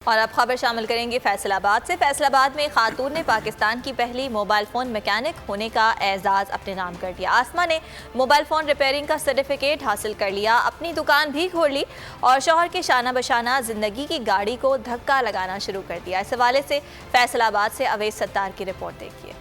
और अब खबर शामिल करेंगे फैसलाबाद से। फैसलाबाद में खातून ने पाकिस्तान की पहली मोबाइल फ़ोन मैकेनिक होने का एजाज़ अपने नाम कर दिया। आसमा ने मोबाइल फ़ोन रिपेयरिंग का सर्टिफिकेट हासिल कर लिया, अपनी दुकान भी खोल ली और शौहर के शाना बशाना ज़िंदगी की गाड़ी को धक्का लगाना शुरू कर दिया। इस हवाले से फैसलाबाद से अवैस सत्तार की रिपोर्ट देखिए।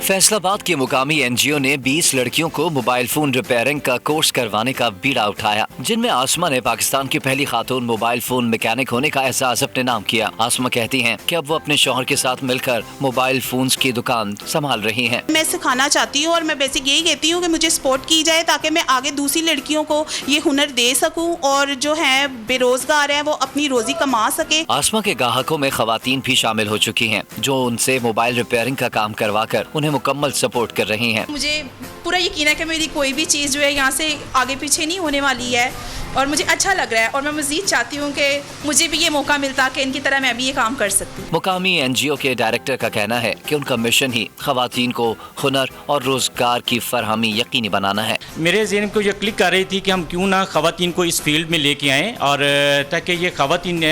फैसलाबाद के मुकामी एनजीओ ने 20 लड़कियों को मोबाइल फोन रिपेयरिंग का कोर्स करवाने का बीड़ा उठाया, जिनमें आसमा ने पाकिस्तान की पहली खातून मोबाइल फोन मैकेनिक होने का एहसास अपने नाम किया। आसमा कहती हैं कि अब वो अपने शौहर के साथ मिलकर मोबाइल फोन्स की दुकान संभाल रही हैं। मैं सिखाना चाहती हूँ और मैं बेसिक यही कहती हूँ कि मुझे सपोर्ट की जाए ताकि मैं आगे दूसरी लड़कियों को ये हुनर दे सकूँ और जो है बेरोजगार है वो अपनी रोजी कमा सके। आसमा के ग्राहकों में खवातीन भी शामिल हो चुकी हैं, जो उनसे मोबाइल रिपेयरिंग का काम करवा कर उन्हें मुकम्मल सपोर्ट कर रही हैं। मुझे पूरा यकीन है कि मेरी कोई भी चीज़ जो है यहाँ से आगे पीछे नहीं होने वाली है और मुझे अच्छा लग रहा है और मैं मज़ीद चाहती हूँ कि मुझे भी ये मौका मिलता कि इनकी तरह मैं भी ये काम कर सकती हूँ। मुकामी एनजीओ के डायरेक्टर का कहना है कि उनका मिशन ही खवातीन को हुनर और रोजगार की फरहमी यकीनी बनाना है। मेरे ज़हन को ये क्लिक कर रही थी कि हम क्यों ना खवातीन को इस फील्ड में लेके आएँ और ताकि ये खवातीन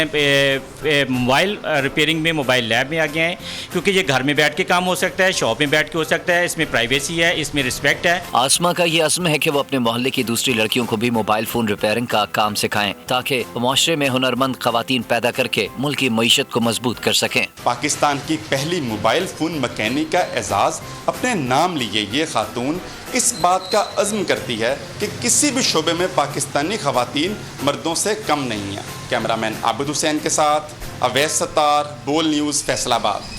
मोबाइल रिपेयरिंग में मोबाइल लैब में आ गए हैं, क्योंकि ये घर में बैठ के काम हो सकता है, शॉप में बैठ के हो सकता है, इसमें प्राइवेसी है, इसमें रिस्पेक्ट है। आसमा का ये अज़्म है कि वो अपने मोहल्ले की दूसरी लड़कियों को भी मोबाइल फोन रिपेयरिंग का काम सिखाएं, ताकि मुआशरे में हुनरमंद खवातीन पैदा करके मुल्क की मईशत को मजबूत कर सकें। पाकिस्तान की पहली मोबाइल फोन मैकेनिक का एजाज़ अपने नाम लिए ये खातून इस बात का अज़्म करती है कि किसी भी शोबे में पाकिस्तानी खवातीन मर्दों से कम नहीं है। कैमरामैन आबिद हुसैन के साथ अवैस सत्तार, बोल न्यूज़, फैसलाबाद।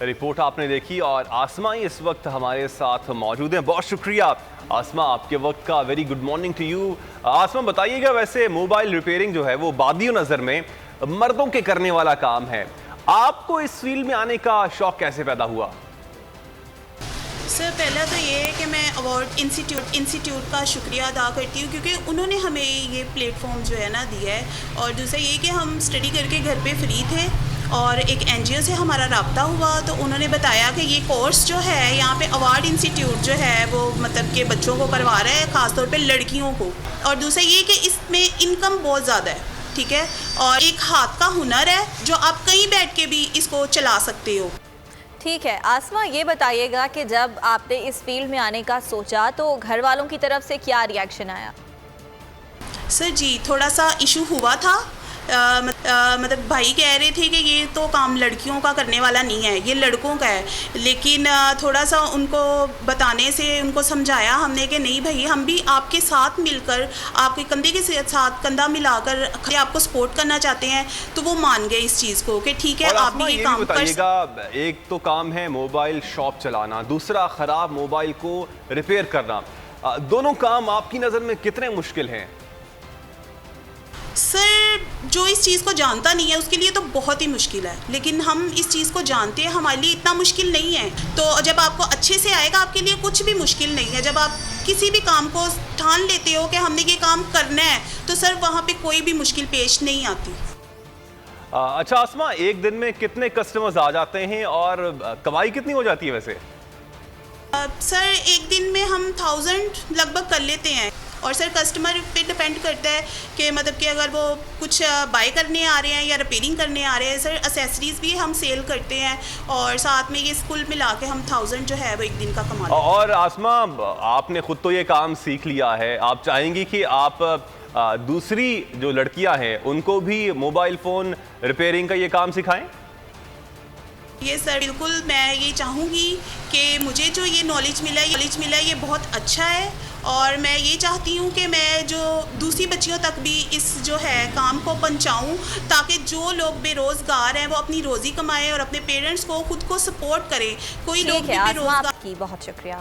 रिपोर्ट आपने देखी और आसमा इस वक्त हमारे साथ मौजूद हैं। बहुत शुक्रिया आसमा, आपके वक्त का। Very good morning to you. Asma, बताइएगा, वैसे मोबाइल रिपेयरिंग जो है वो बादियों नज़र में मर्दों के करने वाला काम है, आपको इस फील्ड में आने का शौक कैसे पैदा हुआ? सर, पहला तो ये है कि मैं अवार्ड इंस्टीट्यूट का शुक्रिया अदा करती हूँ क्योंकि उन्होंने हमें ये प्लेटफॉर्म जो है ना दिया है। और दूसरा ये कि हम स्टडी करके घर पे फ्री थे और एक एनजीओ से हमारा रब्ता हुआ तो उन्होंने बताया कि ये कोर्स जो है यहाँ पे अवार्ड इंस्टीट्यूट जो है वो मतलब कि बच्चों को करवा रहा है, ख़ासतौर पे लड़कियों को। और दूसरा ये कि इसमें इनकम बहुत ज़्यादा है, ठीक है, और एक हाथ का हुनर है जो आप कहीं बैठ के भी इसको चला सकते हो। ठीक है आसमा, ये बताइएगा कि जब आपने इस फील्ड में आने का सोचा तो घर वालों की तरफ से क्या रिएक्शन आया? सर जी, थोड़ा सा इशू हुआ था। मतलब भाई कह रहे थे कि ये तो काम लड़कियों का करने वाला नहीं है, ये लड़कों का है। लेकिन थोड़ा सा उनको बताने से उनको समझाया हमने कि नहीं भाई, हम भी आपके साथ मिलकर, आपके कंधे के साथ कंधा मिलाकर आपको सपोर्ट करना चाहते हैं। तो वो मान गए इस चीज़ को कि ठीक है, आप भी ये काम बताइएगा, एक तो काम है मोबाइल शॉप चलाना, दूसरा ख़राब मोबाइल को रिपेयर करना। दोनों काम आपकी नज़र में कितने मुश्किल हैं? सर, जो इस चीज़ को जानता नहीं है उसके लिए तो बहुत ही मुश्किल है, लेकिन हम इस चीज़ को जानते हैं, हमारे लिए इतना मुश्किल नहीं है। तो जब आपको अच्छे से आएगा आपके लिए कुछ भी मुश्किल नहीं है। जब आप किसी भी काम को ठान लेते हो कि हमने ये काम करना है तो सर वहाँ पे कोई भी मुश्किल पेश नहीं आती। अच्छा आसमा, एक दिन में कितने कस्टमर्स आ जाते हैं और कमाई कितनी हो जाती है वैसे? सर, एक दिन में हम 1000 लगभग कर लेते हैं और सर कस्टमर पे डिपेंड करता है कि मतलब कि अगर वो कुछ बाय करने आ रहे हैं या रिपेयरिंग करने आ रहे हैं। सर, एक्सेसरीज भी हम सेल करते हैं और साथ में ये कुल मिला के हम 1000 जो है वो एक दिन का कमा लेते हैं। और आसमा, आपने खुद तो ये काम सीख लिया है, आप चाहेंगी कि आप दूसरी जो लड़कियां हैं उनको भी मोबाइल फ़ोन रिपेयरिंग का ये काम सिखाएं? ये सर, बिल्कुल मैं ये चाहूँगी कि मुझे जो ये नॉलेज मिला है ये बहुत अच्छा है और मैं ये चाहती हूँ कि मैं जो दूसरी बच्चियों तक भी इस जो है काम को पहुँचाऊँ ताकि जो लोग बेरोज़गार हैं वो अपनी रोज़ी कमाएं और अपने पेरेंट्स को खुद को सपोर्ट करें। कोई लोग भी बेरोज़गार। बहुत शुक्रिया।